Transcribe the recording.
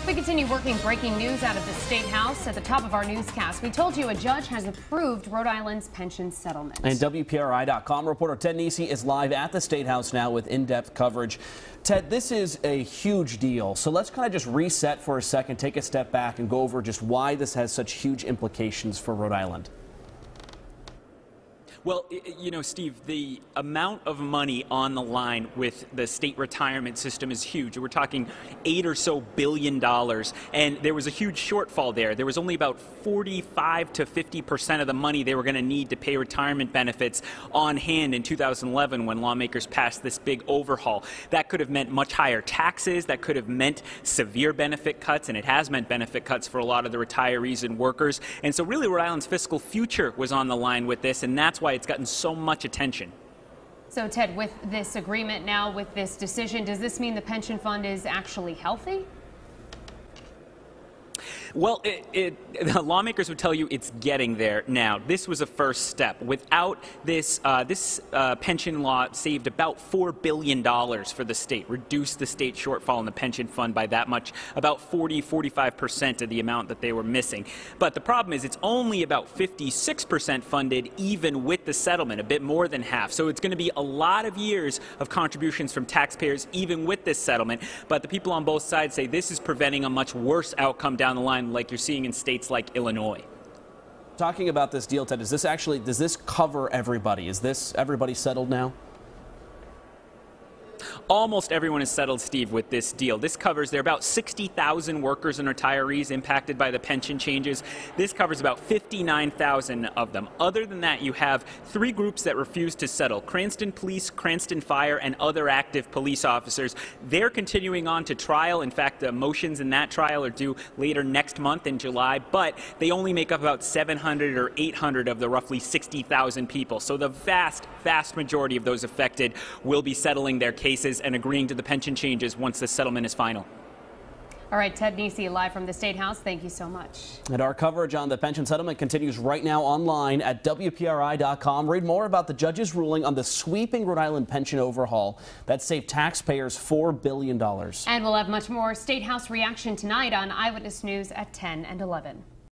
We continue working breaking news out of the State House. At the top of our newscast, we told you a judge has approved Rhode Island's pension settlement. And WPRI.com reporter Ted Nesi is live at the State House now with in-depth coverage. Ted, this is a huge deal. So let's kind of just reset for a second, take a step back and go over just why this has such huge implications for Rhode Island. Well, you know, Steve, the amount of money on the line with the state retirement system is huge. We're talking $8 billion or so, and there was a huge shortfall there. There was only about 45 to 50% of the money they were going to need to pay retirement benefits on hand in 2011 when lawmakers passed this big overhaul. That could have meant much higher taxes. That could have meant severe benefit cuts, and it has meant benefit cuts for a lot of the retirees and workers. And so really Rhode Island's fiscal future was on the line with this, and that's why it's gotten so much attention. So, Ted, with this agreement now, with this decision, does this mean the pension fund is actually healthy? Well, the lawmakers would tell you it's getting there now. This was a first step. Without this, pension law saved about $4 billion for the state, reduced the state shortfall in the pension fund by that much, about 45% of the amount that they were missing. But the problem is it's only about 56% funded even with the settlement, a bit more than half. So it's going to be a lot of years of contributions from taxpayers even with this settlement. But the people on both sides say this is preventing a much worse outcome down the line, like you're seeing in states like Illinois. Talking about this deal, Ted, does this cover everybody? Is this everybody settled now? Almost everyone is settled, Steve, with this deal. This covers, there are about 60,000 workers and retirees impacted by the pension changes. This covers about 59,000 of them. Other than that, you have three groups that refuse to settle: Cranston Police, Cranston Fire, and other active police officers. They're continuing on to trial. In fact, the motions in that trial are due later next month in July, but they only make up about 700 or 800 of the roughly 60,000 people. So the vast majority of those affected will be settling their cases and agreeing to the pension changes once the settlement is final. All right, Ted Nesi, live from the State House. Thank you so much. And our coverage on the pension settlement continues right now online at WPRI.com. Read more about the judge's ruling on the sweeping Rhode Island pension overhaul that saved taxpayers $4 billion. And we'll have much more State House reaction tonight on Eyewitness News at 10 and 11.